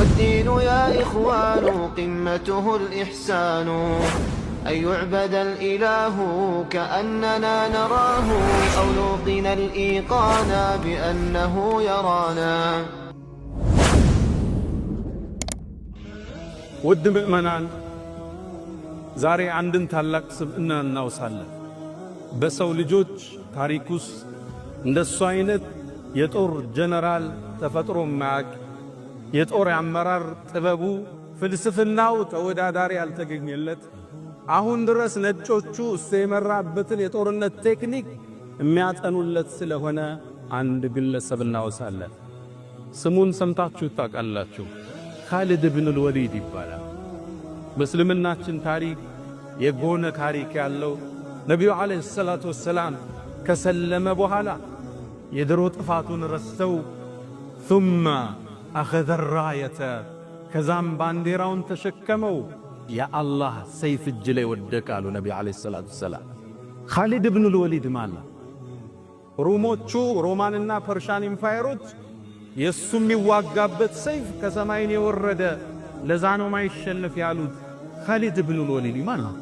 والدين يا إخوان قمته الإحسان أن يعبد الإله كأننا نراه أو نوقن الإيقان بأنه يرانا ውድ ምእመናን ዛሬ አንድን ታላቅ ስብዕና እናወሳለን። በሰው ልጆች ታሪክ ውስጥ እንደሱ አይነት የጦር ጀነራል ተፈጥሮ ማያቅ የጦር አመራር ጥበቡ ፍልስፍናው ተወዳዳሪ ያልተገኘለት አሁን ድረስ ነጮቹ እሱ የመራበትን የጦርነት ቴክኒክ የሚያጠኑለት ስለሆነ አንድ ግለሰብ እናወሳለን። ስሙን ሰምታችሁ ታውቃላችሁ። ኻሊድ ኢብኑ አልወሊድ ይባላል። በእስልምናችን ታሪክ የጎነ ታሪክ ያለው ነቢዩ ዓለይሂ ሰላቱ ወሰላም ከሰለመ በኋላ የድሮ ጥፋቱን ረስተው ثم أخذ الراية ከዛም ባንዲራውን ተሸከመው የአላህ ሰይፍ እጅ ላይ ወደቀ አሉ ነቢዩ ዓለይሂ ሰላቱ ወሰላም። ኻሊድ ኢብኑ አልወሊድ ማለት ሮሞቹ ሮማንና ፐርሻን ኢምፓየሮች የሱ የሚዋጋበት ሰይፍ ከሰማይን የወረደ ለዛ ነው ማይሸነፍ ያሉት ኻሊድ ኢብኑ አልወሊድ ማለት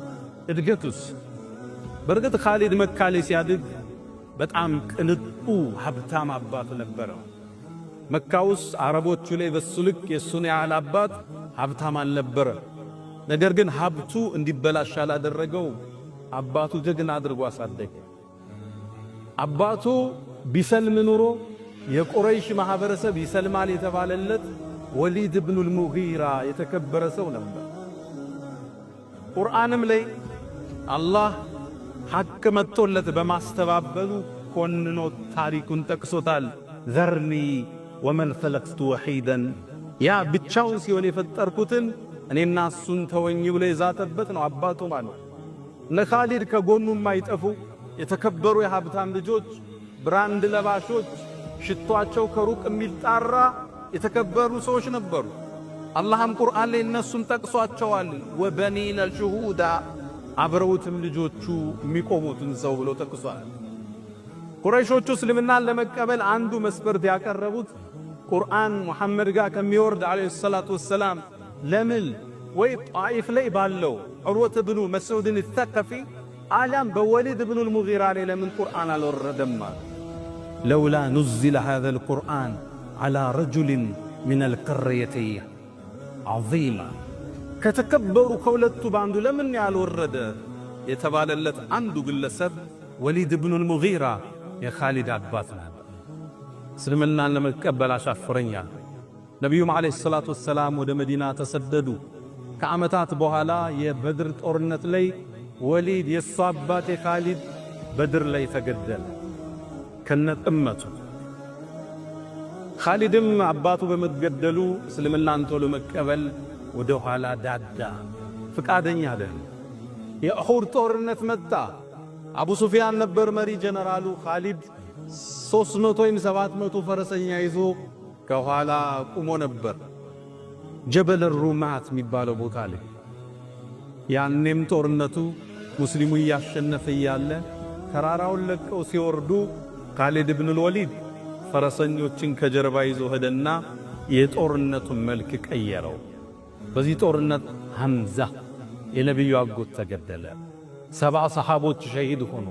እድገቱስ በርግጥ ኻሊድ መካ ላይ ሲያድግ በጣም ቅንጡ ሀብታም አባት ነበረ። መካ ውስጥ አረቦቹ ላይ በሱ ልክ የሱን ያህል አባት ሀብታም አልነበረ። ነገር ግን ሀብቱ እንዲበላሽ ያላደረገው አባቱ ጀግና አድርጎ አሳደገ። አባቱ ቢሰልም ኑሮ የቁረይሽ ማህበረሰብ ይሰልማል የተባለለት ወሊድ ኢብኑ አልሙጊራ የተከበረ ሰው ነበር። ቁርአንም ላይ አላህ ሐቅ መጥቶለት በማስተባበሉ ኮንኖ ታሪኩን ጠቅሶታል። ዘርኒ ወመን ኸለቅቱ ወሒደን ያ ብቻውን ሲሆን የፈጠርኩትን እኔና እሱን ተወኝ ብሎ የዛተበት ነው አባቱ ማለት። እነ ኻሊድ ከጎኑ የማይጠፉ የተከበሩ የሀብታም ልጆች፣ ብራንድ ለባሾች፣ ሽቷቸው ከሩቅ የሚጣራ የተከበሩ ሰዎች ነበሩ። አላህም ቁርአን ላይ እነሱን ጠቅሷቸዋል። ወበኒነ ሹሁዳ አብረውትም ልጆቹ የሚቆሙትን ሰው ብሎ ጠቅሷል። ቁረይሾቹ እስልምናን ለመቀበል አንዱ መስፈርት ያቀረቡት ቁርአን ሙሐመድ ጋር ከሚወርድ ዓለይሂ ሰላቱ ወሰላም ለምን ወይ ጣኢፍ ላይ ባለው ዑርወት ኢብኑ መስዑድን ተቀፊ አሊያም በወሊድ ኢብኑ አልሙጊራ ላይ ለምን ቁርአን አልወረደም? ለውላ ኑዝለ ሃዛ አልቁርአን ዐላ ረጁሊን ሚነል ቀርየተይን ዐዚማ ከተከበሩ ከሁለቱ ባንዱ ለምን ያልወረደ የተባለለት አንዱ ግለሰብ ወሊድ ኢብኑ አልሙጊራ የኻሊድ አባት ነበር። እስልምናን ለመቀበል አሻፈረኛል። ነቢዩም ዓለይሂ ሰላቱ ወሰላም ወደ መዲና ተሰደዱ። ከዓመታት በኋላ የበድር ጦርነት ላይ ወሊድ የሱ አባት የኻሊድ በድር ላይ ተገደለ ከነጥመቱ። ኻሊድም አባቱ በመገደሉ እስልምናን ቶሎ መቀበል ወደ ኋላ ዳዳ ፍቃደኛ አይደለም። የኡሁድ ጦርነት መጣ። አቡ ሱፊያን ነበር መሪ ጀነራሉ። ኻሊድ 300 ወይም 700 ፈረሰኛ ይዞ ከኋላ ቆሞ ነበር ጀበል ሩማት የሚባለው ቦታ ላይ። ያኔም ጦርነቱ ሙስሊሙ እያሸነፈ ያለ ተራራውን ለቀው ሲወርዱ ኻሊድ ኢብኑ አልወሊድ ፈረሰኞችን ከጀርባ ይዞ ሄደና የጦርነቱን መልክ ቀየረው። በዚህ ጦርነት ሐምዛ የነቢዩ አጎት ተገደለ። 70 ሰሃቦች ሸሂድ ሆኑ።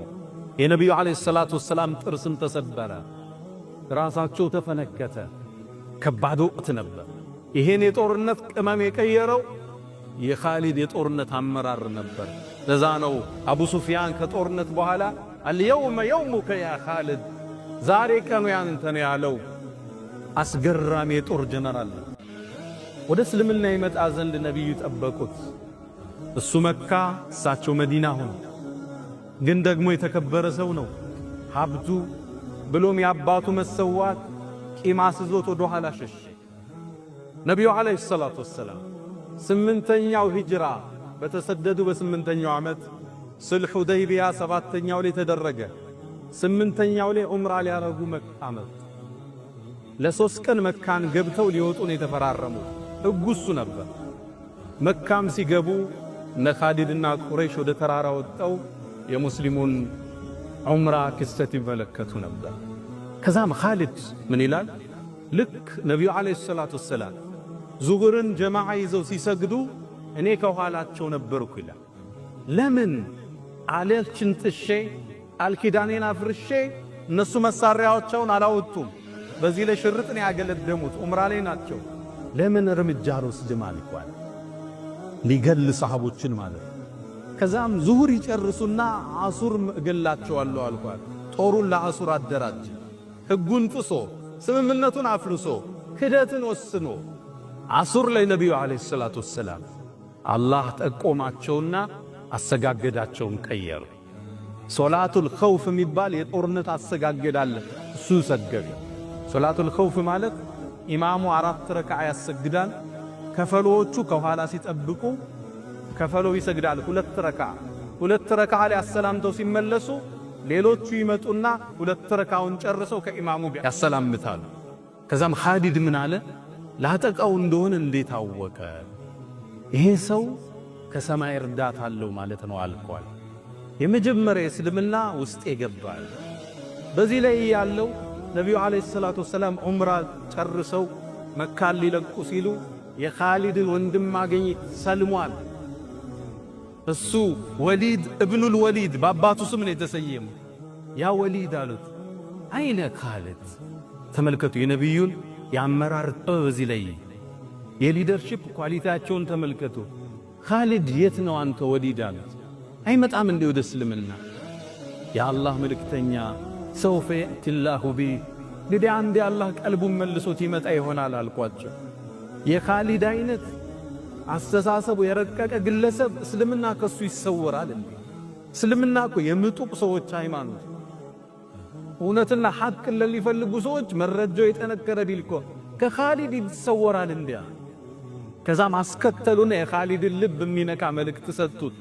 የነቢዩ ዓለይሂ ሰላቱ ወሰላም ጥርስም ተሰበረ፣ ራሳቸው ተፈነከተ። ከባድ ወቅት ነበር። ይሄን የጦርነት ቅመም የቀየረው የኻሊድ የጦርነት አመራር ነበር። ለዛ ነው አቡ ሱፊያን ከጦርነት በኋላ አልየውመ የውሙከ ያ ኻሊድ ዛሬ ቀኑ ያንተ ነው ያለው። አስገራሚ የጦር ጀነራል። ወደ እስልምና ይመጣ ዘንድ ነቢዩ ጠበቁት። እሱ መካ እሳቸው መዲና ሆኑ። ግን ደግሞ የተከበረ ሰው ነው። ሀብቱ ብሎም የአባቱ መሰዋት ቂም አስዞት ወደ ኋላ ሸሸ። ነቢዩ ዓለይሂ ሰላቱ ወሰላም 8ኛው ሂጅራ በተሰደዱ በ8ኛው ዓመት ስልሕ ሁደይቢያ 7ኛው ላይ ተደረገ። 8ኛው ላይ ዑምራ ሊያረጉ መካ መጡ። ለ3 ቀን መካን ገብተው ሊወጡ ነው የተፈራረሙ። ሕጉ እሱ ነበር። መካም ሲገቡ እነ ኻሊድና ቁረይሽ ወደ ተራራ ወጣው የሙስሊሙን ዑምራ ክስተት ይመለከቱ ነበር። ከዛም ኻሊድ ምን ይላል? ልክ ነቢዩ ዓለይሂ ሰላቱ ወሰላም ዙሁርን ጀማዓ ይዘው ሲሰግዱ እኔ ከኋላቸው ነበርኩ ይላል። ለምን አለችን ጥሼ አልኪዳኔን አፍርሼ እነሱ መሳሪያዎቻቸውን አላወጡም። በዚህ ላይ ሽርጥን ያገለደሙት ዑምራ ላይ ናቸው። ለምን እርምጃ ወስድም አልኳል። ሊገል ሰሃቦችን ማለት ከዛም ዙሁር ይጨርሱና አሱር እገላቸዋለሁ አልኳል። ጦሩን ለአሱር አደራጅ ሕጉን ጥሶ ስምምነቱን አፍርሶ ክደትን ወስኖ አሱር ላይ ነቢዩ ዓለይሂ ሰላቱ ወሰላም አላህ ጠቆማቸውና አሰጋገዳቸውን ቀየሩ። ሶላቱል ኸውፍ የሚባል የጦርነት አሰጋገድ አለ። እሱ ሰገዱ። ሶላቱል ኸውፍ ማለት ኢማሙ 4 ረክዓ ያሰግዳል። ከፈሎቹ ከኋላ ሲጠብቁ ከፈሎ ይሰግዳል 2 ረክዓ። 2 ረክዓ ላይ አሰላምተው ሲመለሱ ሌሎቹ ይመጡና 2 ረክዓውን ጨርሰው ከኢማሙ ያሰላምታሉ። ከዛም ኻሊድ ምን አለ? ላጠቃው እንደሆነ እንዴት አወቀ? ይሄ ሰው ከሰማይ እርዳታ አለው ማለት ነው አልኳል። የመጀመሪያ እስልምና ውስጥ ይገባል። በዚህ ላይ ያለው ነብዩ አለይሂ ሰላቱ ወሰላም ዑምራ ጨርሰው መካ ሊለቁ ሲሉ የኻሊድን ወንድም ማገኝ ሰልሟል። እሱ ወሊድ ኢብኑል ወሊድ በአባቱ ስም ነው የተሰየመው። ያ ወሊድ አሉት አይነ ኻሊድ። ተመልከቱ የነብዩን የአመራር ጥበብ በዚህ ላይ የሊደርሺፕ ኳሊቲያቸውን ተመልከቱ። ኻሊድ የት ነው አንተ ወሊድ አሉት። አይመጣም እንዴ ወደ እስልምና? የአላህ መልእክተኛ ሰውፈ የእቲላሁ ቢ እንግዲህ አንዴ አላህ ቀልቡን መልሶት ይመጣ ይሆናል አልኳቸው። የኻሊድ አይነት አስተሳሰቡ የረቀቀ ግለሰብ እስልምና ከሱ ይሰወራል እንዴ? እስልምና እኮ የምጡቅ ሰዎች ሃይማኖት፣ እውነትና ሐቅን ለሚፈልጉ ሰዎች መረጃው የጠነከረ ዲልኮ ከኻሊድ ይሰወራል እንዴ? ከዛም አስከተሉና የኻሊድን ልብ የሚነካ መልእክት ሰጡት።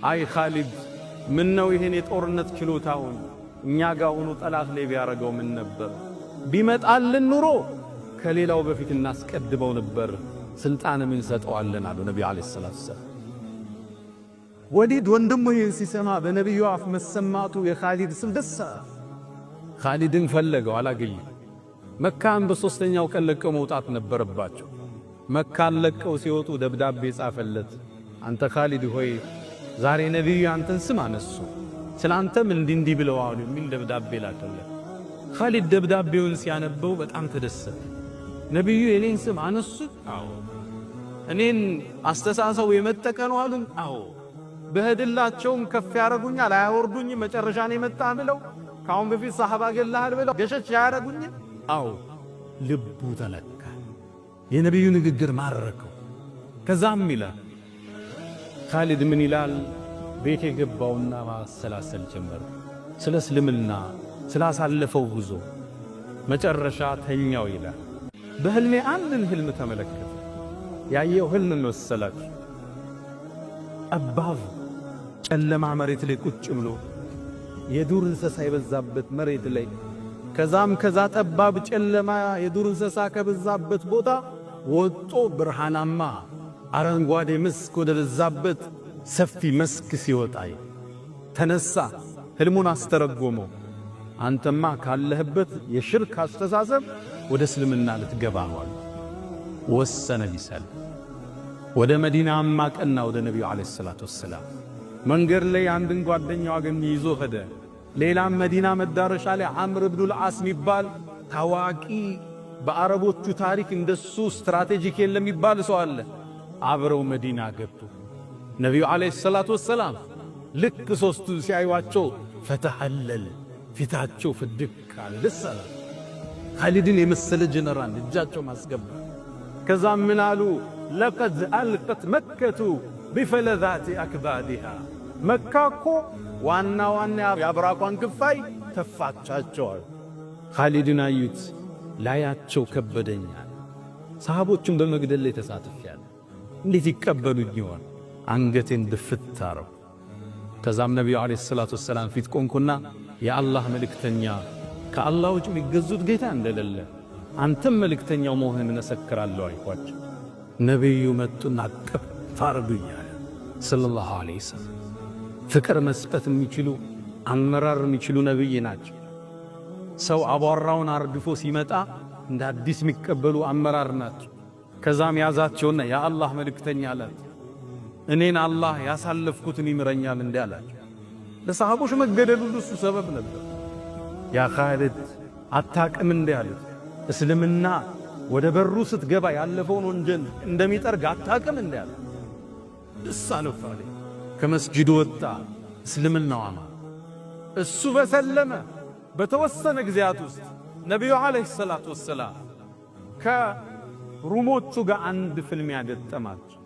አይ ኻሊድ ምን ነው ይሄን የጦርነት ችሎታውን እኛ ጋር ሆኖ ጠላት ላይ ቢያረገው ምን ነበር? ቢመጣልን ኑሮ ከሌላው በፊት እናስቀድመው ነበር፣ ስልጣን ምን ሰጠዋለን አሉ ነብዩ አለይሂ ሰላቱ ሰላም። ወሊድ ወንድሙ ይህን ሲሰማ በነብዩ አፍ መሰማቱ የኻሊድ ስም ደስ ኻሊድን ፈለገው አላገኘም። መካን በሶስተኛው ቀን ለቀው መውጣት ነበረባቸው። መካን ለቀው ሲወጡ ደብዳቤ ጻፈለት። አንተ ኻሊድ ሆይ ዛሬ ነብዩ አንተን ስም አነሱ፣ ስላንተም እንዲህ ብለው አሉ የሚል ደብዳቤ ላከለት። ኻሊድ ደብዳቤውን ሲያነበው በጣም ተደሰተ። ነብዩ የኔን ስም አነሱ? አዎ። እኔን አስተሳሰቡ የመጠቀ ነው አሉን? አዎ። በህድላቸውም ከፍ ያረጉኛል አያወርዱኝ መጨረሻ ነው የመጣ ብለው ካሁን በፊት ሰሃባ ገላል ብለው ገሸች ያረጉኝ? አዎ። ልቡ ተለካ። የነብዩ ንግግር ማረከው። ከዛም ይላል ኻሊድ ምን ይላል? ቤት የገባውና ማሰላሰል ጀመረ ስለ እስልምና ስላሳለፈው ጉዞ። መጨረሻ ተኛው ይላል። በህልሜ አንድን ህልም ተመለከተ። ያየው ህልም መሰላችሁ? ጠባብ ጨለማ መሬት ላይ ቁጭ ብሎ የዱር እንስሳ የበዛበት መሬት ላይ ከዛ ጠባብ ጨለማ የዱር እንስሳ ከበዛበት ቦታ ወጦ ብርሃናማ አረንጓዴ መስክ ወደ በዛበት ሰፊ መስክ ሲወጣይ ተነሳ። ህልሙን አስተረጎመው። አንተማ ካለህበት የሽርክ አስተሳሰብ ወደ እስልምና ልትገባ ነው። ወሰነ ሊሰልም ወደ መዲናማ ቀና ወደ ነብዩ አለይሂ ሰላቱ ወሰላም። መንገድ ላይ አንድን ጓደኛው አገኘ ይዞ ሄደ። ሌላም መዲና መዳረሻ ላይ አምር ኢብኑል አስ የሚባል ታዋቂ በአረቦቹ ታሪክ እንደሱ ስትራቴጂክ የለም የሚባል ሰው አለ። አብረው መዲና ገቡ። ነብዩ አለይሂ ሰላቱ ወሰላም ልክ ሶስቱ ሲያዩዋቸው ፈተሐለል ፊታቸው ፍድቅ አለ። ለሰላ ኻሊድን የመሰለ ጀነራል እጃቸው ማስገባ። ከዛም ምን አሉ? ለቀድ አልቀት መከቱ ቢፈለዛቲ አክባዲሃ። መካኮ ዋና የአብራኳን ክፋይ ተፋቻቸዋል። ኻሊድን አዩት። ላያቸው ከበደኛል። ሰሃቦችን በመግደል ላይ ተሳትፈዋል። እንዴት ይቀበሉኝ ይሆን? አንገቴን ድፍት አረው። ከዛም ነብዩ አለይሂ ሰላቱ ወሰላም ፊት ቆንኩና የአላህ መልእክተኛ ከአላህ ውጭ የሚገዙት ጌታ እንደሌለ አንተም መልእክተኛው መሆንህን እመሰክራለሁ አልኳቸው። ነብዩ መጡና አቀፍ አረጉኛል ሰለላሁ ዐለይሂ ወሰለም። ፍቅር መስጠት የሚችሉ አመራር የሚችሉ ነብይ ናቸው። ሰው አቧራውን አርግፎ ሲመጣ እንደ አዲስ የሚቀበሉ አመራር ናቸው። ከዛም ያዛቸውና ያ አላህ መልእክተኛ አለ እኔን አላህ ያሳለፍኩትን ይምረኛል እንዴ አላቸው። ለሰሃቦች መገደሉ እሱ ሰበብ ነበር። ያ ኻሊድ አታቅም እንዴ አሉት። እስልምና ወደ በሩ ስትገባ ያለፈውን ወንጀል እንደሚጠርግ አታቅም እንዴ አለ። እሳለፈ አለ ከመስጂዱ ወጣ። እስልምናው አማ እሱ በሰለመ በተወሰነ ጊዜያት ውስጥ ነብዩ አለይሂ ሰላቱ ወሰላም ከሩሞቹ ጋር አንድ ፍልሚያ ገጠማቸው።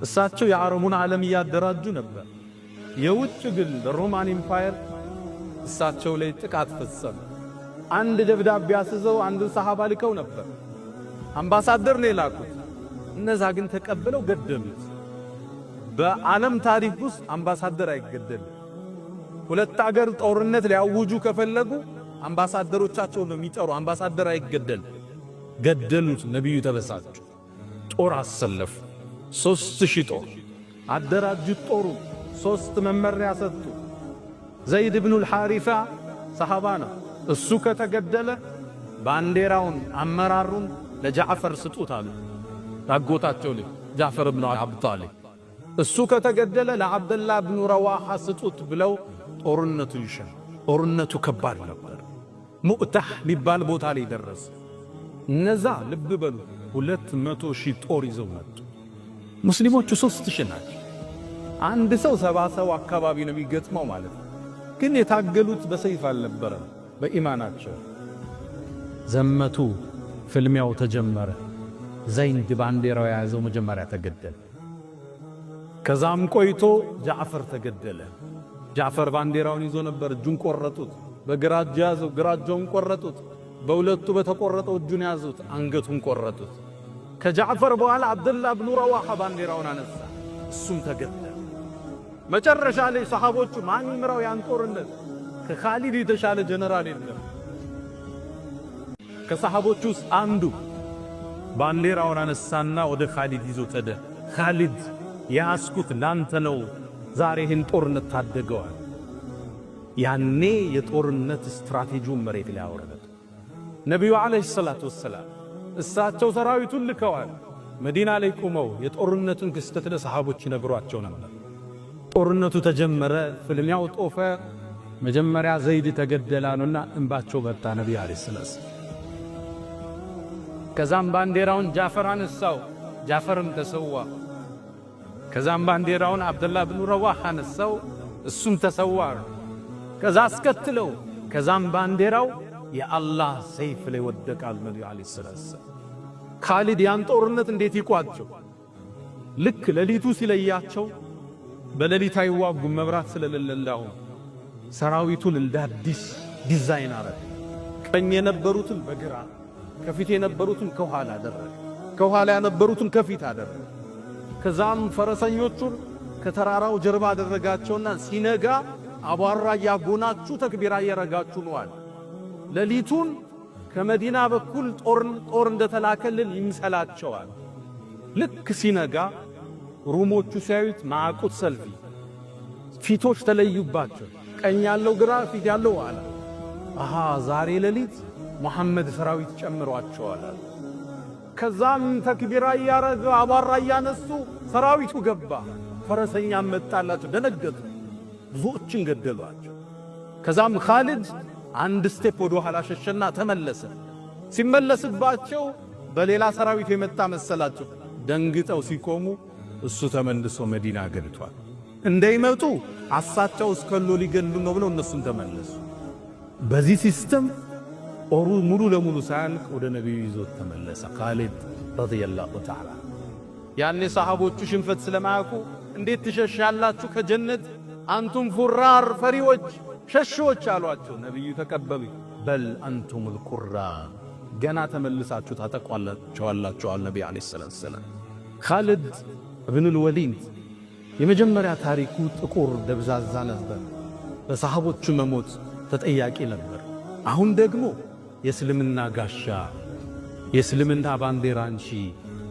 እሳቸው የአረቡን ዓለም እያደራጁ ነበር። የውጭ ግን ሮማን ኢምፓየር እሳቸው ላይ ጥቃት ፈጸመ። አንድ ደብዳቤ አስዘው አንድ ሰሃባ ልከው ነበር። አምባሳደር ነው የላኩት። እነዛ ግን ተቀብለው ገደሉት። በዓለም ታሪክ ውስጥ አምባሳደር አይገደልም። ሁለት አገር ጦርነት ሊያውጁ ከፈለጉ አምባሳደሮቻቸው ነው የሚጠሩ። አምባሳደር አይገደልም። ገደሉት። ነብዩ ተበሳጩ። ጦር አሰለፉ። 3000 ጦር አደራጁት። ጦሩ 3 መመሪያ ሰጡ። ዘይድ ኢብኑ አልሐሪሳ ሰሃባ ነው። እሱ ከተገደለ ባንዲራውን አመራሩን ለጃዕፈር ስጡት አሉ። ታጎታቸው ልጅ ጃዕፈር ኢብኑ አቢ ጣሊብ እሱ ከተገደለ ለአብደላህ ኢብኑ ረዋሃ ስጡት ብለው ጦርነቱ ይሻል። ጦርነቱ ከባድ ነበር። ሙእታህ ሊባል ቦታ ላይ ደረሰ። እነዛ ልብ በሉ 200,000 ጦር ይዘው መጡ። ሙስሊሞቹ 3000 ናቸው። አንድ ሰው 70 ሰው አካባቢ ነው የሚገጥመው ማለት ነው። ግን የታገሉት በሰይፍ አልነበረም፣ በኢማናቸው ዘመቱ። ፍልሚያው ተጀመረ። ዘይድ ባንዲራው የያዘው መጀመሪያ ተገደለ። ከዛም ቆይቶ ጃዕፈር ተገደለ። ጃዕፈር ባንዲራውን ይዞ ነበር። እጁን ቆረጡት። በግራ እጁ ያዘው፣ ግራ እጁን ቆረጡት። በሁለቱ በተቆረጠው እጁን ያዙት፣ አንገቱን ቆረጡት። ከጃዕፈር በኋላ አብደላህ ኢብኑ ረዋሃ ባንዲራውን አነሳ፣ እሱም ተገደለ። መጨረሻ ላይ ሰሃቦቹ ማን ይምራው ያን ጦርነት? ከኻሊድ የተሻለ ጀነራል የለም። ከሰሃቦቹ ውስጥ አንዱ ባንዲራውን አነሳና ወደ ኻሊድ ይዞ ተደ። ኻሊድ ያስኩት ላንተ ነው፣ ዛሬ ይህን ጦርነት ታደገዋል። ያኔ የጦርነት ስትራቴጂውን መሬት ላይ አወረደ። ነቢዩ አለይሂ ሰላቱ ወሰላም እሳቸው ሰራዊቱን ልከዋል። መዲና ላይ ቆመው የጦርነቱን ክስተት ለሰሃቦች ይነግሯቸው ነበር። ጦርነቱ ተጀመረ። ፍልሚያው ጦፈ። መጀመሪያ ዘይድ ተገደላኑና እንባቸው መጣ ነብዩ አለይሂ ሰላቱ። ከዛም ባንዲራውን ጃዕፈር አነሳው፣ ጃዕፈርም ተሰዋ። ከዛም ባንዲራውን አብደላህ ኢብኑ ረዋሃ አነሳው፣ እሱም ተሰዋ። ከዛ አስከትለው ከዛም ባንዲራው የአላህ ሰይፍ ላይ ወደቃል ነብዩ አለይሂ ሰላቱ። ኻሊድ ያን ጦርነት እንዴት ይቋጨው? ልክ ሌሊቱ ሲለያቸው በሌሊት አይዋጉም፣ መብራት ስለሌለው ሰራዊቱን እንደ አዲስ ዲዛይን አረገ። ቀኝ የነበሩትን በግራ፣ ከፊት የነበሩትን ከኋላ አደረገ፣ ከኋላ የነበሩትን ከፊት አደረገ። ከዛም ፈረሰኞቹን ከተራራው ጀርባ አደረጋቸውና ሲነጋ አቧራ ያጎናችሁ ተክቢራ እያረጋችሁ ነው አለ። ሌሊቱን ከመዲና በኩል ጦር እንደተላከልን ይምሰላቸዋል። ልክ ሲነጋ ሩሞቹ ሲያዩት ማዕቁት ሰልፊ ፊቶች ተለዩባቸው። ቀኝ ያለው ግራ፣ ፊት ያለው አለ። አሃ ዛሬ ሌሊት መሐመድ ሰራዊት ጨምሯቸዋል። ከዛም ተክቢራ ያረጋ አቧራ ያነሱ ሰራዊቱ ገባ። ፈረሰኛ መጣላቸው፣ ደነገጡ፣ ብዙዎችን ገደሏቸው። ከዛም ኻሊድ አንድ ስቴፕ ወደ ኋላ ሸሸና ተመለሰ። ሲመለስባቸው በሌላ ሰራዊት የመጣ መሰላቸው። ደንግጠው ሲቆሙ እሱ ተመልሶ መዲና ገብቷል። እንዳይመጡ አሳቸው እስከሎ ሊገሉ ነው ብለው እነሱን ተመለሱ። በዚህ ሲስተም ጦሩ ሙሉ ለሙሉ ሳያልቅ ወደ ነብዩ ይዞት ተመለሰ ኻሊድ ረዲየላሁ ተዓላ። ያኔ ሰሃቦቹ ሽንፈት ስለማያውቁ እንዴት ትሸሻላችሁ ከጀነት አንቱም ፉራር ፈሪዎች ሸሾች አሏቸው። ነብዩ ተቀበሉ። በል አንቱሙል ቁራ ገና ተመልሳችሁ ታጠቋላችሁ አለ ነብዩ አለይሂ ሰላም። ኻሊድ ኢብኑ አልወሊድ የመጀመሪያ ታሪኩ ጥቁር ደብዛዛ ነበር። በሰሃቦቹ መሞት ተጠያቂ ነበር። አሁን ደግሞ የእስልምና ጋሻ የእስልምና ባንዲራ እንጂ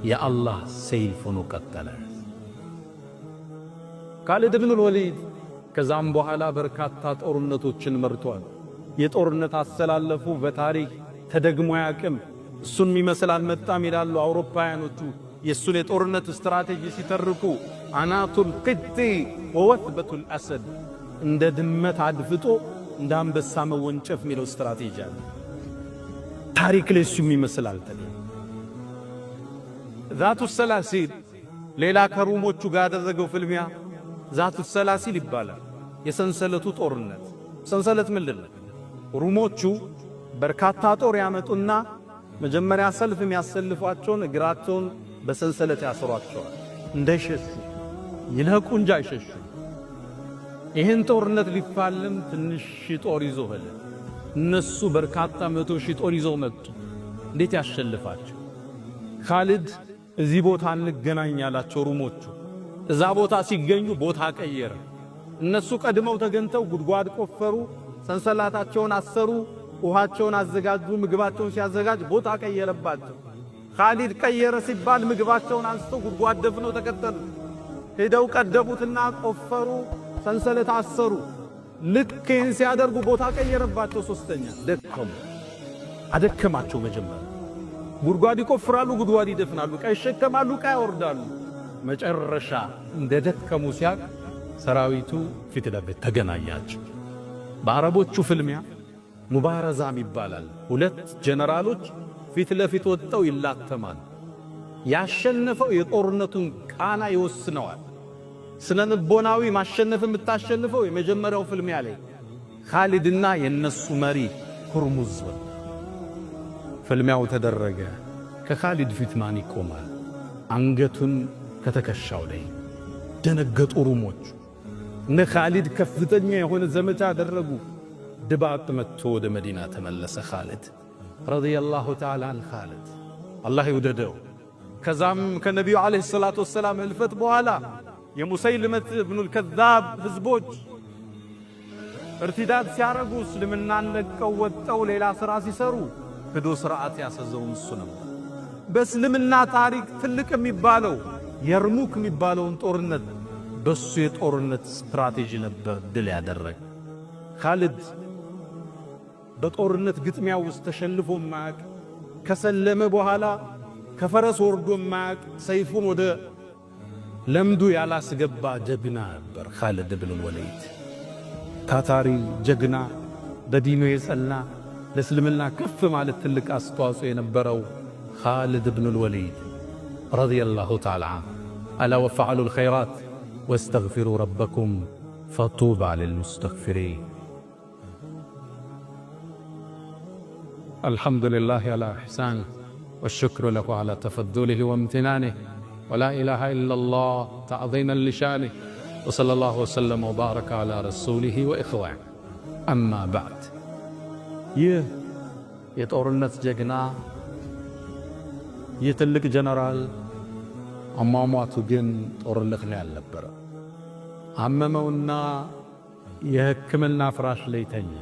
የአላህ ሰይፍ ሆኖ ቀጠለ። ኻሊድ ኢብኑ አልወሊድ ከዛም በኋላ በርካታ ጦርነቶችን መርቷል። የጦርነት አሰላለፉ በታሪክ ተደግሞ ያቅም እሱን የሚመስል አልመጣም ይላሉ አውሮፓውያኖቹ። የእሱን የጦርነት ስትራቴጂ ሲተርኩ አናቱል ቅጢ ወወትበቱል አሰድ፣ እንደ ድመት አድፍጦ እንደ አንበሳ መወንጨፍ የሚለው ስትራቴጂ አለ። ታሪክ ላይ እሱ የሚመስል አልተገኘም። ዛቱ ሰላሲል ሌላ ከሩሞቹ ጋር ያደረገው ፍልሚያ ዛቱ ሰላሲል ይባላል። የሰንሰለቱ ጦርነት። ሰንሰለት ምንድን ነው? ሩሞቹ በርካታ ጦር ያመጡና መጀመሪያ ሰልፍ የሚያሰልፏቸውን እግራቸውን በሰንሰለት ያስሯቸዋል እንዳይሸሹ፣ ይልህቁ እንጂ አይሸሹ። ይህን ጦርነት ሊፋለም ትንሽ ጦር ይዞ ሄደ። እነሱ በርካታ 100 ሺህ ጦር ይዘው መጡ። እንዴት ያሸልፋቸው? ኻሊድ እዚህ ቦታ እንገናኝ ያላቸው ሩሞቹ እዛ ቦታ ሲገኙ ቦታ ቀየረ። እነሱ ቀድመው ተገንተው ጉድጓድ ቆፈሩ፣ ሰንሰላታቸውን አሰሩ፣ ውሃቸውን አዘጋጁ። ምግባቸውን ሲያዘጋጅ ቦታ ቀየረባቸው። ኻሊድ ቀየረ ሲባል ምግባቸውን አንስተው ጉድጓድ ደፍነው ተከተሉ። ሄደው ቀደቡትና ቆፈሩ፣ ሰንሰለት አሰሩ። ልክ ይህን ሲያደርጉ ቦታ ቀየረባቸው። ሶስተኛ ደከሙ፣ አደከማቸው። መጀመሪያ ጉድጓድ ይቆፍራሉ፣ ጉድጓድ ይደፍናሉ፣ ዕቃ ይሸከማሉ፣ ዕቃ ያወርዳሉ። መጨረሻ እንደደከሙ ሲያቅ ሰራዊቱ ፊት ለፊት ተገናኛቸው። በአረቦቹ ፍልሚያ ሙባረዛም ይባላል። ሁለት ጀነራሎች ፊት ለፊት ወጥተው ይላተማሉ። ያሸነፈው የጦርነቱን ቃና ይወስነዋል። ስነ ልቦናዊ ማሸነፍ የምታሸንፈው የመጀመሪያው ፍልሚያ ላይ ኻሊድና የነሱ መሪ ሁርሙዝ። ፍልሚያው ተደረገ። ከኻሊድ ፊት ማን ይቆማል? አንገቱን ከተከሻው ላይ ደነገጡ ሩሞች። እነ ኻሊድ ከፍተኛ የሆነ ዘመቻ አደረጉ። ድባቅ መጥቶ ወደ መዲና ተመለሰ። ኻሊድ ረዲየላሁ ተዓላ አን ኻሊድ አላህ ይውደደው። ከዛም ከነቢዩ ዓለይሂ ሰላቱ ወሰላም ህልፈት በኋላ የሙሰይልመት ኢብኑል ከዛብ ህዝቦች እርቲዳድ ሲያረጉ እስልምናን ለቀው ወጥተው ሌላ ሥራ ሲሰሩ ክዶ ሥርዓት ያሰዘው እሱ ነበር። በእስልምና ታሪክ ትልቅ የሚባለው የርሙክ የሚባለውን ጦርነት በሱ የጦርነት ስትራቴጂ ነበር ድል ያደረገ። ኻሊድ በጦርነት ግጥሚያ ውስጥ ተሸንፎ ማያቅ፣ ከሰለመ በኋላ ከፈረስ ወርዶ ማያቅ፣ ሰይፉን ወደ ለምዱ ያላስገባ ጀግና ነበር ኻሊድ ኢብኑል ወሊድ። ታታሪ ጀግና፣ በዲኑ የጸና፣ ለእስልምና ከፍ ማለት ትልቅ አስተዋጽኦ የነበረው ኻሊድ ኢብኑል ወሊድ ረዲየላሁ ተዓላ ዐንሁ። አላ ወፈዐሉል ኸይራት واستغفروا ربكم فطوبى للمستغفرين. الحمد لله على إحسانه والشكر له على تفضله وامتنانه ولا إله إلا الله تعظيما لشانه وصلى الله وسلم وبارك على رسوله وإخوانه. أما بعد، የጦርነት ጀግና የትልቅ ጀነራል አሟሟቱ ግን ጦርነት ላይ አልነበረ። አመመውና የሕክምና ፍራሽ ላይ ተኛ።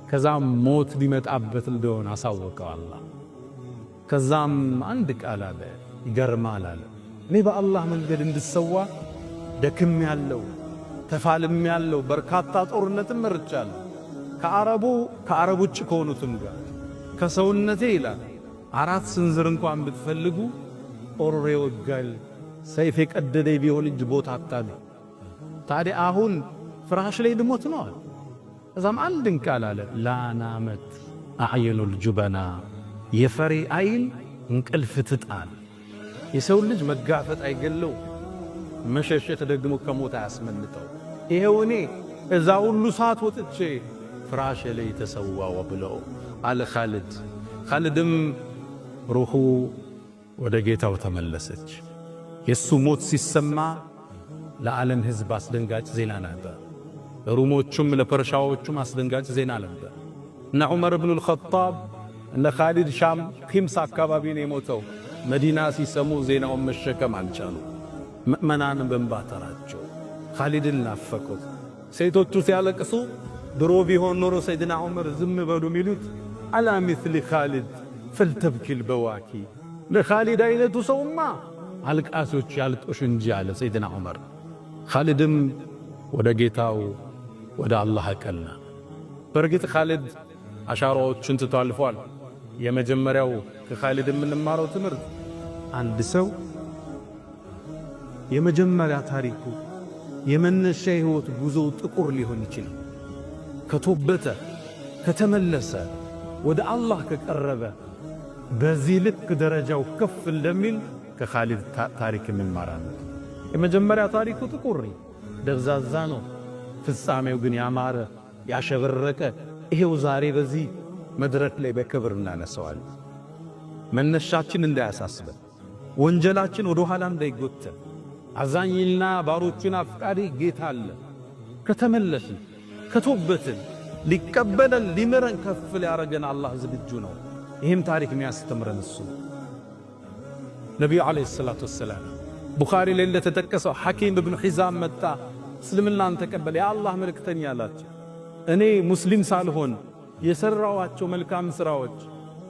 ከዛም ሞት ሊመጣበት እንደሆነ አሳወቀው አላህ። ከዛም አንድ ቃል አለ፣ ይገርማል አለ። እኔ በአላህ መንገድ እንድሰዋ ደክም ያለው ተፋልም ያለው በርካታ ጦርነትን መርጫለሁ። ከአረብ ውጭ ከሆኑትም ጋር ከሰውነቴ ይላል 4 ስንዝር እንኳን ብትፈልጉ ጦር ይወጋል፣ ሰይፍ የቀደደኝ ቢሆን እጅ ቦታ አጣለ። ታዲያ አሁን ፍራሽ ላይ ልሞት ነው አለ። እዛም አንድን ቃል አለ፣ ላናመት አዕየኑል ጁበና፣ የፈሪ አይን እንቅልፍ ትጣል። የሰው ልጅ መጋፈጥ አይገለው፣ መሸሸት ደግሞ ከሞት አያስመልጠው። ይሄው እኔ እዛ ሁሉ ሰዓት ወጥቼ ፍራሽ ላይ ተሰዋው ብለው አለ ኻሊድ። ኻሊድም ሩሑ ወደ ጌታው ተመለሰች። የሱ ሞት ሲሰማ ለዓለም ሕዝብ አስደንጋጭ ዜና ነበር። ለሩሞቹም ለፐርሻዎቹም አስደንጋጭ ዜና ነበር። እነ ዑመር ኢብኑል ኸጣብ እነ ኻሊድ ሻም ኺምስ አካባቢ ነው የሞተው። መዲና ሲሰሙ ዜናውን መሸከም አልቻሉ። ምእመናን በእንባ ተራቸው፣ ኻሊድን ናፈቁት። ሴቶቹ ሲያለቅሱ ድሮ ቢሆን ኖሮ ሰይድና ዑመር ዝም በሉ ሚሉት አላ ሚስሊ ኻሊድ ፈልተብኪል በዋኪ፣ ለኻሊድ አይነቱ ሰውማ አልቃሶች ያልጦሽ እንጂ አለ ሰይድና ዑመር። ኻሊድም ወደ ጌታው ወደ አላህ ቀና። በርግጥ ኻሊድ አሻራዎችን ትቶ አልፏል። የመጀመሪያው ከኻሊድ የምንማረው ትምህርት አንድ ሰው የመጀመሪያ ታሪኩ የመነሻ ህይወት ጉዞ ጥቁር ሊሆን ይችላል። ከተወበተ ከተመለሰ ወደ አላህ ከቀረበ በዚህ ልክ ደረጃው ከፍ እንደሚል ከኻሊድ ታሪክ እንማራለን። የመጀመሪያ ታሪኩ ጥቁር ደብዛዛ ነው፣ ፍጻሜው ግን ያማረ ያሸበረቀ ይሄው ዛሬ በዚህ መድረክ ላይ በክብር እናነሳዋለን። መነሻችን እንዳያሳስበን፣ ወንጀላችን ወደ ኋላ እንዳይጎተን፣ አዛኝና ባሮቹን አፍቃሪ ጌታ አለ። ከተመለስን ከተወበትን ሊቀበለን ሊምረን ከፍ ሊያረገን አላህ ዝግጁ ነው። ይህም ታሪክ የሚያስተምረን እሱ ነቢዩ ዓለይሂ ሰላቱ ወሰላም ቡኻሪ ላይ እንደተጠቀሰው ሐኪም ብን ሒዛም መጣ፣ እስልምናን ተቀበለ። የአላህ መልእክተኛ አላቸው፣ እኔ ሙስሊም ሳልሆን የሰራዋቸው መልካም ሥራዎች፣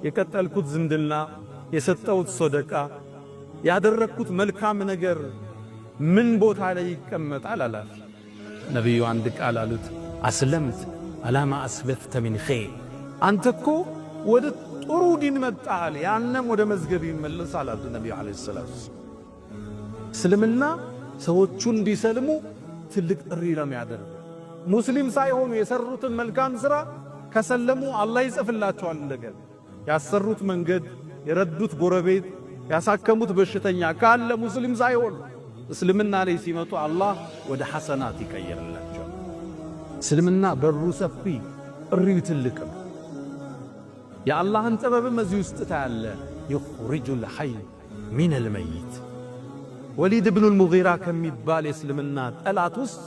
የቀጠልኩት ዝምድና፣ የሰጠሁት ሶደቃ፣ ያደረግኩት መልካም ነገር ምን ቦታ ላይ ይቀመጣል አላፊ። ነቢዩ አንድ ቃል አሉት፣ አስለምት አላማ አስለፍተ ሚን ኸይር። አንተ እኮ ወደ ጥሩ ዲን መጣል፣ ያንም ወደ መዝገብ ይመለሳል አሉ ነቢዩ ዓለይሂ ሰላቱ ወሰላም። እስልምና ሰዎቹን እንዲሰልሙ ትልቅ ጥሪ ነው የሚያደርገው። ሙስሊም ሳይሆኑ የሰሩትን መልካም ሥራ ከሰለሙ አላህ ይጽፍላቸዋል። እንደገና ያሰሩት መንገድ፣ የረዱት ጎረቤት፣ ያሳከሙት በሽተኛ ካለ ሙስሊም ሳይሆኑ እስልምና ላይ ሲመጡ አላህ ወደ ሐሰናት ይቀየርላቸዋል። እስልምና በሩ ሰፊ፣ ጥሪው ትልቅ ነው። የአላህን ጥበብም እዚህ ውስጥ ታያለ። ይኽሪጁል ሐይ ሚነል መይት። ወሊድ ብኑል ሙጊራ ከሚባል የእስልምና ጠላት ውስጥ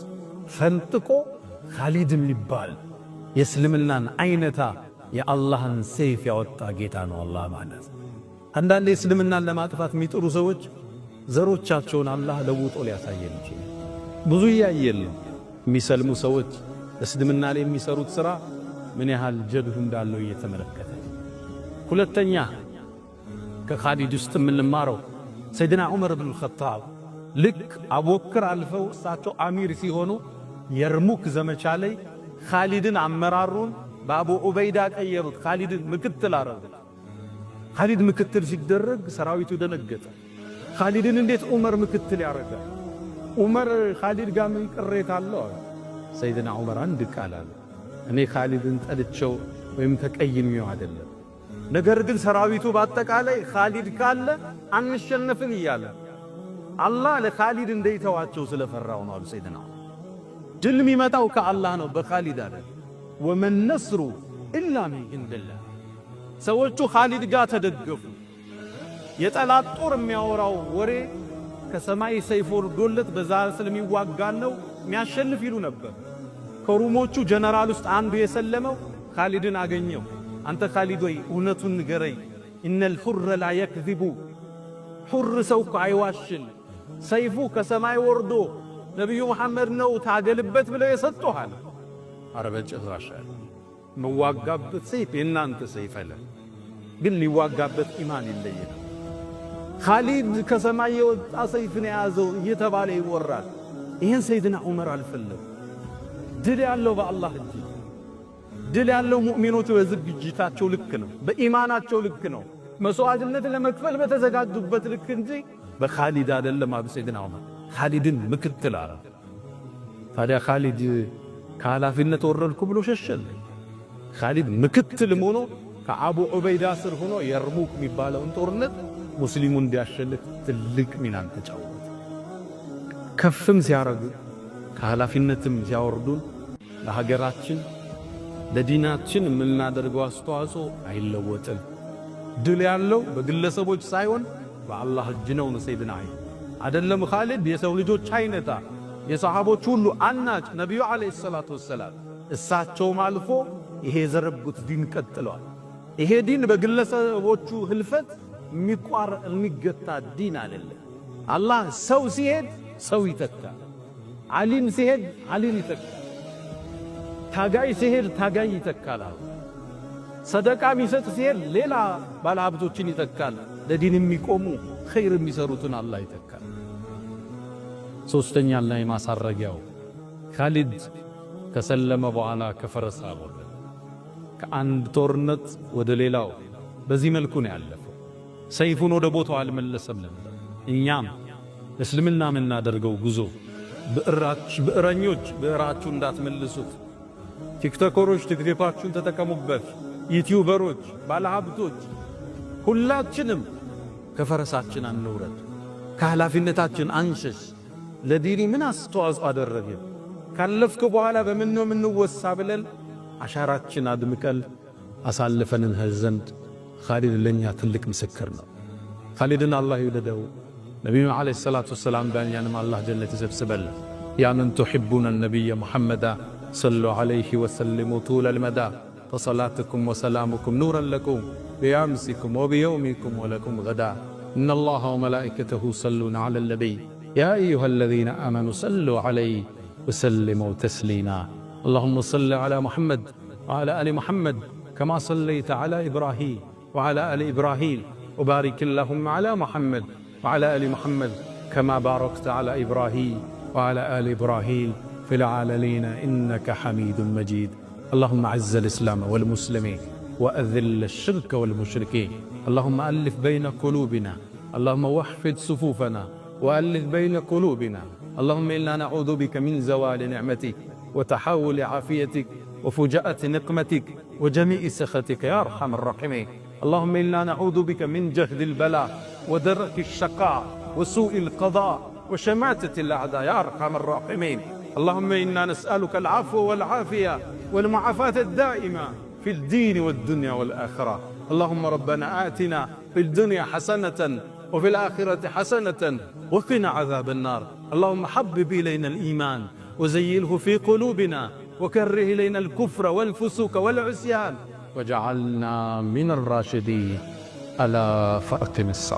ፈንጥቆ ኻሊድ የሚባል የእስልምናን አይነታ የአላህን ሰይፍ ያወጣ ጌታ ነው አላህ ማለት። አንዳንድ የእስልምናን ለማጥፋት የሚጥሩ ሰዎች ዘሮቻቸውን አላህ ለውጦ ሊያሳየን ይችላል። ብዙ እያየን ነው። የሚሰልሙ ሰዎች እስልምና ላይ የሚሰሩት ሥራ ምን ያህል ጀብዱ እንዳለው እየተመለከተ። ሁለተኛ ከኻሊድ ውስጥ የምንማረው ሰይድና ዑመር ብን ኸጣብ ልክ አቡበክር አልፈው እሳቸው አሚር ሲሆኑ የርሙክ ዘመቻ ላይ ኻሊድን አመራሩን በአቡ ዑበይዳ ቀየሩት። ኻሊድን ምክትል አረጉት። ኻሊድ ምክትል ሲደረግ ሰራዊቱ ደነገጠ። ኻሊድን እንዴት ዑመር ምክትል ያረጋል? ዑመር ኻሊድ ጋር ምን ቅሬታ አለው? ሰይድና ዑመር አንድ ቃል አለ፣ እኔ ኻሊድን ጠልቼው ወይም ተቀይሜው አይደለም፣ ነገር ግን ሰራዊቱ በአጠቃላይ ኻሊድ ካለ አንሸነፍም እያለ አላህ ለኻሊድ እንደይተዋቸው ስለፈራው ነው አሉ ሰይድና ዑመር። ድል የሚመጣው ከአላህ ነው በኻሊድ አይደል። ወመን ነስሩ ኢላ ሚን ኢንዲላህ። ሰዎቹ ኻሊድ ጋር ተደገፉ። የጠላት ጦር የሚያወራው ወሬ ከሰማይ ሰይፍ ወርዶለት በዛ ስለሚዋጋን ነው የሚያሸንፍ ይሉ ነበር። ከሩሞቹ ጀነራል ውስጥ አንዱ የሰለመው ኻሊድን አገኘው። አንተ ኻሊድ ወይ እውነቱን ንገረኝ፣ ኢነል ሑረ ላ የክዚቡ፣ ሑር ሰው እኮ አይዋሽል፣ ሰይፉ ከሰማይ ወርዶ ነቢዩ መሐመድ ነው ታገልበት ብለው የሰጡሃል። ኧረ በጭራሽ መዋጋበት ሰይፍ የእናንተ ሰይፍ አለ፣ ግን ሊዋጋበት ኢማን ይለያል። ኻሊድ ከሰማይ የወጣ ሰይፍን የያዘው እየተባለ ይወራል። ይህን ሰይድና ዑመር አልፈለጉ። ድል ያለው በአላህ እጅ፣ ድል ያለው ሙእሚኖቹ በዝግጅታቸው ልክ ነው፣ በኢማናቸው ልክ ነው፣ መስዋዕትነት ለመክፈል በተዘጋጁበት ልክ እንጂ በኻሊድ አይደለም አሉ ሰይድና ዑመር። ኻሊድን ምክትል አለ። ታዲያ ኻሊድ ከኃላፊነት ወረድኩ ብሎ ሸሸል። ኻሊድ ምክትል ሆኖ ከአቡ ዑበይዳ ስር ሆኖ የርሙክ የሚባለውን ጦርነት ሙስሊሙ እንዲያሸንፍ ትልቅ ሚናን ተጫወተ። ከፍም ሲያረጉ ከኃላፊነትም ሲያወርዱን ለሀገራችን ለዲናችን የምናደርገው አስተዋጽኦ አይለወጥም። ድል ያለው በግለሰቦች ሳይሆን በአላህ እጅ ነው። ሰይድና አይደለም ኻሊድ የሰው ልጆች አይነታ የሰሃቦች ሁሉ አናጭ ነቢዩ ዓለይሂ ሰላቱ ወሰላም እሳቸውም አልፎ ይሄ የዘረጉት ዲን ቀጥሏል። ይሄ ዲን በግለሰቦቹ ህልፈት የሚገታ ዲን አይደለም። አላህ ሰው ሲሄድ ሰው ይተካል፣ ዓሊም ሲሄድ ዓሊም ይተካል፣ ታጋይ ሲሄድ ታጋይ ይተካል። ሰደቃ የሚሰጥ ሲሄድ ሌላ ባለሀብቶችን ይተካል። ለዲን የሚቆሙ ኸይር የሚሰሩትን አላህ ይተካል። ሶስተኛና የማሳረጊያው ኻሊድ ከሰለመ በኋላ ከፈረስ አወረደ። ከአንድ ጦርነት ወደ ሌላው በዚህ መልኩ ነው ያለፈው። ሰይፉን ወደ ቦታው አልመለሰም። እኛም እስልምና የምናደርገው ጉዞ ብዕረኞች ብዕራችሁ እንዳትመልሱት። ቲክቶከሮች ቲክቶካችሁን ተጠቀሙበት። ዩቲዩበሮች፣ ባለሀብቶች ሁላችንም ከፈረሳችን አንውረድ፣ ከኃላፊነታችን አንሸሽ። ለዲኒ ምን አስተዋጽኦ አደረግን? ካለፍክ በኋላ በምን ነው የምንወሳ ብለን አሻራችን አድምቀን አሳልፈን እንሄድ ዘንድ ኻሊድ ለኛ ትልቅ ምስክር ነው። ኻሊድን አላህ ይውደደው። ነቢዩ ዓለይሂ ሰላቱ ወሰላም በእኛንም አላህ ጀነት ይሰብስበል። ያ መን ቱሒቡነ ነቢየ ሙሐመዳ ሰሉ ዓለይሂ ወሰሊሙ ጡለል መዳ ፈሰላቱኩም ወሰላሙኩም ኑረን ለኩም ቢአምሲኩም ወቢየውሚኩም ወለኩም ገዳ ኢነ አላህ ወመላኢከተሁ ይሰሉነ ዐለል ነቢይ ያ አዩሃ አለዚነ አመኑ ሰሉ ዓለይሂ ወሰሊሙ ተስሊማ اللهم صل على محمد وعلى آل محمد كما صليت على إبراهيم وعلى آل إبراهيم وبارك اللهم على محمد وعلى آل محمد كما باركت على إبراهيم وعلى آل إبراهيم في العالمين إنك حميد مجيد. اللهم أعز الإسلام والمسلمين وأذل الشرك والمشركين. اللهم ألف بين قلوبنا، اللهم وحد صفوفنا وألف بين قلوبنا. اللهم إنا نعوذ بك من زوال نعمتك وتحول عافيتك وفجاءة نقمتك وجميع سخطك يا أرحم الراحمين. اللهم إنا نعوذ بك من جهد البلاء ودرك الشقاء وسوء القضاء وشماتة الأعداء يا أرحم الراحمين. اللهم إنا نسألك العفو والعافية والمعافاة الدائمة في الدين والدنيا والآخرة. اللهم ربنا آتنا في الدنيا حسنة وفي الآخرة حسنة وقنا عذاب النار. اللهم حبب إلينا الإيمان وزينه في قلوبنا وكره إلينا الكفر والفسوق والعصيان وجعلنا من الراشدين. ألا فأقم الصلاة.